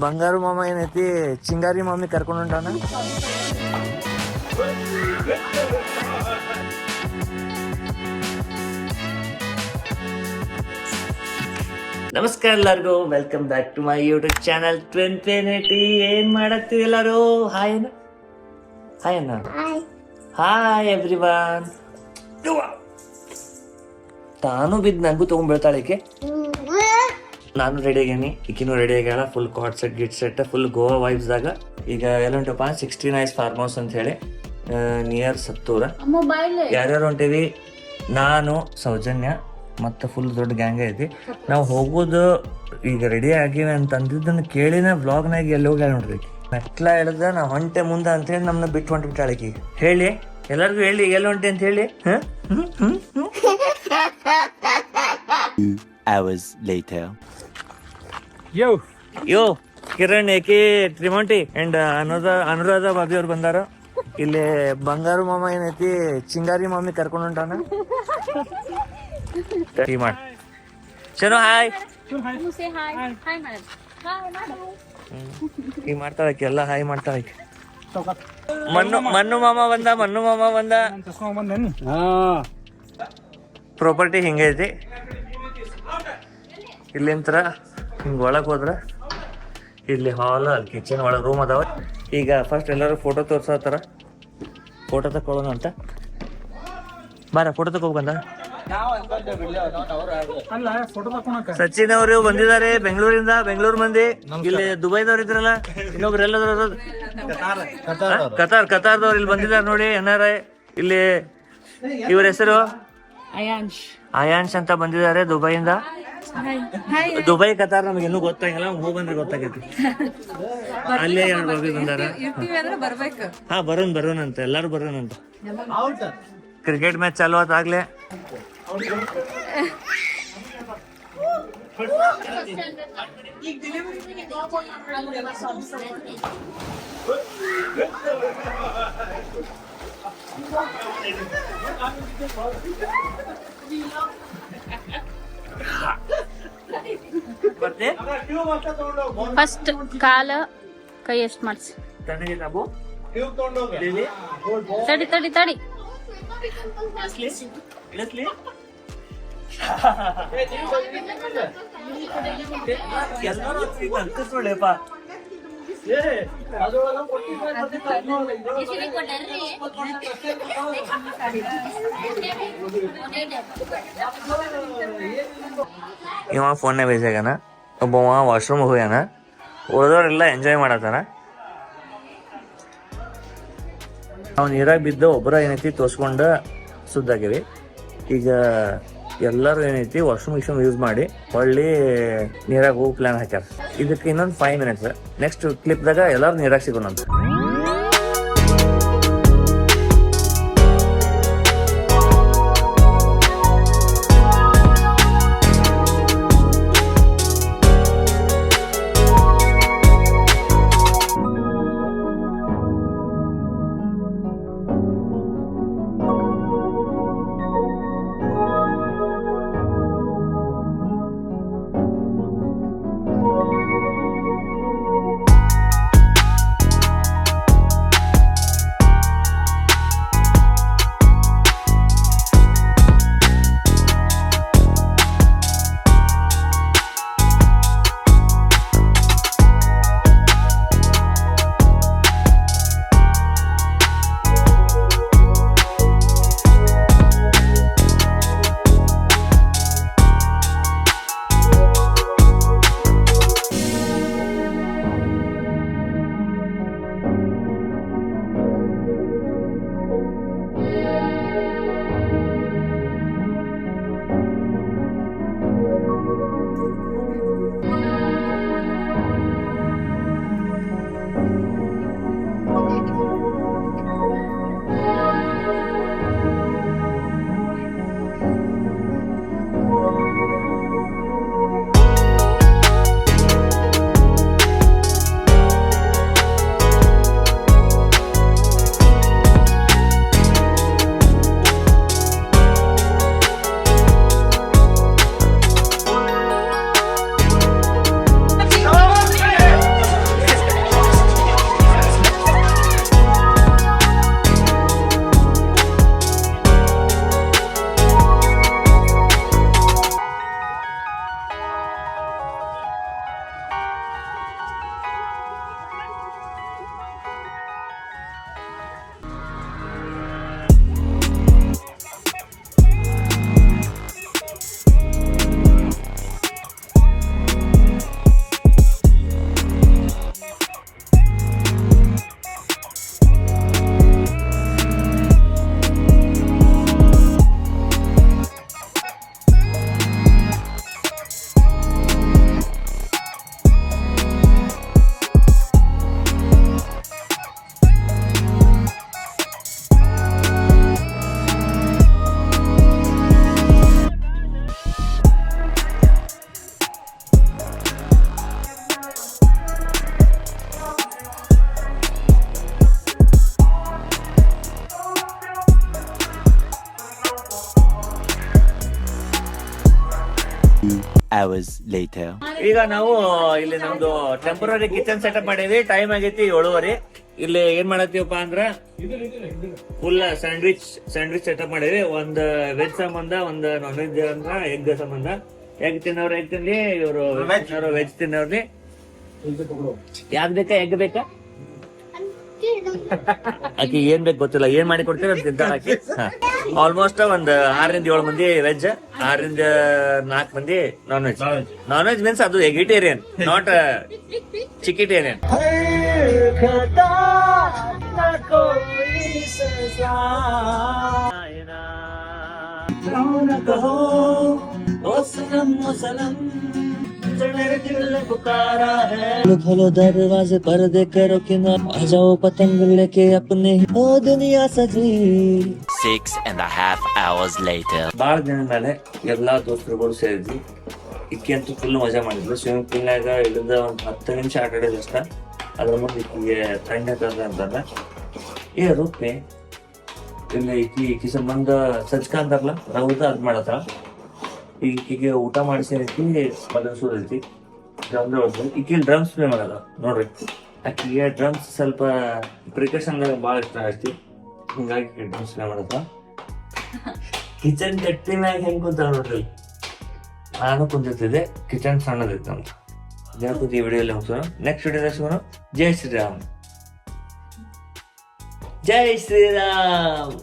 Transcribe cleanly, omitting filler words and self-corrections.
ಬಂಗಾರು ಮಾಮ ಏನೈತಿ ಚಿಂಗಾರಿ ಮಾಮಿ ಕರ್ಕೊಂಡು ಹೊಂಟಾನ. ನಮಸ್ಕಾರ ಎಲ್ಲರಿಗೂ, welcome back to my YouTube channel Twinfinity. ಏನ್ ಮಾಡತ್ತೀವಿ ಎಲ್ಲರೂ? ಹಾಯ್ ಅಣ್ಣ, ಹಾಯ್ ಅಣ್ಣ, ಹಾಯ್ ಎವ್ರಿವನ್. ತಾನು ಬಿದ್ದು ನಂಗೂ ತಗೊಂಡ್ಬೀಳ್ತಾಳೆ ಈಕೆ. ನಾನು ರೆಡಿ ಆಗೇನಿ, ಈಕಿನೂ ರೆಡಿ ಆಗ್ಯಾಳ. Full card set get set, full Goa ವೈಬ್ಸ್ದಾಗ. ಈಗ ಎಲ್ಲ ಹೊಂಟಪ್ಪ 16 ಐಸ್ ಫಾರ್ಮ್ ಹೌಸ್ ಅಂತ ಹೇಳಿ, ನಿಯರ್ ಸತ್ತೂರ. ಯಾರ್ಯಾರು ಹೊಂಟೇವಿ? ನಾನು, ಸೌಜನ್ಯ ಮತ್ತು ಫುಲ್ ದೊಡ್ಡ ಗ್ಯಾಂಗ್ ಐತಿ. ನಾವು ಹೋಗೋದು ಈಗ ರೆಡಿ ಆಗಿವೆ ಅಂತ ಅಂದಿದ್ದನ್ನು ಕೇಳಿನ ವ್ಲಾಗ್ನಾಗ ಎಲ್ಲಿ ಹೋಗಿ ನೋಡ್ರಿ. ಮೆಟ್ಲ ಎಳ್ದ ನಾ ಹೊಂಟೆ ಮುಂದೆ ಅಂತೇಳಿ ನಮ್ಮನ್ನ ಬಿಟ್ಟು ಹೊಂಟ್ಬಿಟ್ಟಾಳಕಿ. ಹೇಳಿ ಎಲ್ಲರಿಗೂ, ಹೇಳಿ ಎಲ್ಲಿ ಹೊಂಟೆ ಅಂತ ಹೇಳಿ. Hours later. ಯೋ ಕಿರಣ್, ಏಕಿ, ತ್ರಿಮಂಟಿ ಅಂಡ್ ಅನುರಾಧ ಬಾಬಿ ಅವ್ರು ಬಂದಾರ. ಇಲ್ಲಿ ಬಂಗಾರು ಮಾಮ ಏನೈತಿ ಚಿಂಗಾರಿ ಮಾಮಿ ಕರ್ಕೊಂಡು ಹೊಂಟಾನ. ಚಲೋ ಹಾಯ್ ಈ ಮಾಡ್ತಾಳಕಿ, ಎಲ್ಲ ಹಾಯ್ ಮಾಡ್ತಾಳಕಿ. ಮನ್ನು ಮಾಮ ಬಂದ. ಪ್ರಾಪರ್ಟಿ ಹಿಂಗೈತಿ. ಇಲ್ಲಿಂತ್ರ ಹಿಂಗೆ ಒಳಗೆ ಹೋದ್ರ ಇಲ್ಲಿ ಹಾಲ್, ಅಲ್ಲಿ ಕಿಚನ್, ಒಳಗೆ ರೂಮ್ ಅದಾವ. ಈಗ ಫಸ್ಟ್ ಎಲ್ಲರೂ ಫೋಟೋ ತೋರ್ಸತ್ತಾರ. ಫೋಟೋ ತಕೊಳ್ಳೋಣ ಅಂತ ಬಾರ, ಫೋಟೋ ತಗೋಬೇಕಂದ. ಸಚಿನ್ ಅವರು ಬಂದಿದ್ದಾರೆ ಬೆಂಗಳೂರಿಂದ. ಬೆಂಗಳೂರು ಮಂದಿ. ಇಲ್ಲಿ ದುಬೈದವ್ರು ಇದ್ರಲ್ಲ, ಇನ್ನೊಬ್ರು ಎಲ್ಲದ್ರು ಕತಾರ್ದವ್ರು ಇಲ್ಲಿ ಬಂದಿದ್ದಾರೆ ನೋಡಿ. NRI. ಇಲ್ಲಿ ಇವ್ರ ಹೆಸರು ಅಯಾನ್ಶ್ ಅಂತ ಬಂದಿದ್ದಾರೆ ದುಬೈಯಿಂದ. ದುಬೈ ಕತಾರ್ ನಮ್ಗೆ ಇನ್ನೂ ಗೊತ್ತಾಗಿಲ್ಲ, ಹೋಗಿ ಬಂದ್ರೆ ಗೊತ್ತಾಗೈತಿ. ಅಲ್ಲೇ 2 ಬಾಬಿ ಬಂದಾರ. ಹಾ ಬರೋನ್ ಅಂತ, ಎಲ್ಲಾರು ಬರೋಣಂತ. ಕ್ರಿಕೆಟ್ ಮ್ಯಾಚ್ ಚಾಲು ಆತಾಗ್ಲೇ. ಫಸ್ಟ್ ಕಾಲ ಕೈ ಎಷ್ಟು ಮಾಡಿಸಿ. ತಡಿ ಇವ ಫೋನ್ ಬೇಸಾಗ್ಯಾನ, ಒಬ್ಬವ ವಾಶ್ರೂಮ್ ಹೋಗ್ಯಾನ, ಉಳಿದವ್ರೆಲ್ಲ ಎಂಜಾಯ್ ಮಾಡತ್ತಾರ. ನಾವು ನೀರಾಗ ಬಿದ್ದ ಒಬ್ಬರ ಏನೈತಿ ತೋರ್ಸ್ಕೊಂಡು ಸುದ್ದಾಗಿವಿ. ಈಗ ಎಲ್ಲರೂ ಏನೈತಿ ವಾಶ್ರೂಮ್ ಯೂಸ್ ಮಾಡಿ ಹೊಳ್ಳಿ ನೀರಾಗ ಹೋಗಿ ಪ್ಲಾನ್ ಹಾಕ್ಯಾರ. ಇದಕ್ಕೆ ಇನ್ನೊಂದು 5 ಮಿನಿಟ್ಸ್. ನೆಕ್ಸ್ಟ್ ಕ್ಲಿಪ್ದಾಗ ಎಲ್ಲರೂ ನೀರಾಗ ಸಿಗೋಣಂತ. hours later. ಈಗ ನಾವು ಇಲ್ಲಿ ನಮ್ದು ಟೆಂಪರರಿ ಕಿಚನ್ ಸೆಟಪ್ ಮಾಡೀವಿ. ಟೈಮ್ ಆಗೈತಿ 7:30. ಇಲ್ಲಿ ಏನ್ ಮಾಡತ್ತೀವಪ್ಪ ಅಂದ್ರ ಫುಲ್ ಸ್ಯಾಂಡ್ವಿಚ್ ಸೆಟಪ್ ಮಾಡೀವಿ. ಒಂದ್ ವೆಜ್ ಸಂಬಂಧ, ಒಂದ್ ನಾನ್ ವೆಜ್ ಅಂದ್ರ ಎಗ್ ಸಂಬಂಧ. ಎಗ್ ತಿನ್ನೋರು ಎಗ್ ತಿನ್ಲಿ, ಇವ್ರು ವೆಜ್ ತಿನ್ನೋರ್ಲಿ. ಯಾವ್ದು ಬೇಕಾ? ಎಗ್ ಬೇಕಾ? ಆಕಿ ಏನ್ ಬೇಕು ಗೊತ್ತಿಲ್ಲ, ಏನ್ ಮಾಡಿ ಕೊಡ್ತೀರ ಅಂತ ತಿಂತಾಳ ಆಕಿ. ಆಲ್ಮೋಸ್ಟ್ ಒಂದ್ 6ರಿಂದ 7 ಮಂದಿ ವೆಜ್, 6ರಿಂದ 4 ಮಂದಿ non veg. Non veg means ಅದು ಎಗಿಟೇರಿಯನ್, ನಾಟ್ ಚಿಕಿಟೇರಿಯನ್. खोलो दरवाजे पर्दे करो किनार, आ जाओ पतंग लेके अपने ओ दुनिया सजी. 6.5 hours later. ಬಾಳ ದಿನ ಮೇಲೆ ಎಲ್ಲಾ ದೋಸ್ತರುಗಳು ಸೇರಿದ್ವಿ. ಇಕ್ಕಿ ಅಂತೂ ಫುಲ್ ಮಜಾ ಮಾಡಿದ್ವಿ. ಸ್ವಿಮ್ಮಿಂಗ್ ಪೂಲ್ನಾಗ ಇಳಿದ ಒಂದ್ 10 ನಿಮಿಷ ಆಟ ಆಡಿದ ಅಷ್ಟ. ಅದ್ರ ಮುಂದೆ ಇಕ್ಕಿಗೆ ಟ್ರೆಂಡ್ ಆಗ್ತದ ಅಂತಂದ್ರೆ ಏ ರೂಪೆ ಇಲ್ಲಿ ಈಕಿ ಸಂಬಂಧ ಸಜ್ಕ ಅಂತಾರಲ್ಲ, ರೌದ ಅದ್ ಮಾಡತ್ತ. ಈಕಿಗೆ ಊಟ ಮಾಡಿಸಿ ಐತಿ, ಬದಲಿಸೋದೈತಿ. ಈಕಿಗೆ ಡ್ರಮ್ಸ್ ಪ್ಲೇ ಮಾಡಲ್ಲ ನೋಡ್ರಿ. ಆಕಿಗೆ ಡ್ರಮ್ಸ್ ಸ್ವಲ್ಪ ಪ್ರಿಕಾಷನ್ ಭಾಳ ಇಷ್ಟ ಐತಿ, ಹಿಂಗಾಗಿ ಡ್ರಮ್ಸ್ ಪ್ಲೇ ಮಾಡತ್ತ. ಕಿಚನ್ ಗಟ್ಟಿ ಮ್ಯಾಗ ಹೆಂಗ್ ಕುಂತ ನೋಡ್ರಿ. ನಾನು ಕುಂತಿದ್ದೆ, ಕಿಚನ್ ಸಣ್ಣದೈತಿ ನಮ್ದು. ಈ ವಿಡಿಯೋಲಿ ಹೋಗ್ಸೋಣ. ನೆಕ್ಸ್ಟ್ ವಿಡಿಯೋದಾಗ ಸಿಗೋಣ. ಜೈ ಶ್ರೀರಾಮ್. ಜೈ ಶ್ರೀರಾಮ್.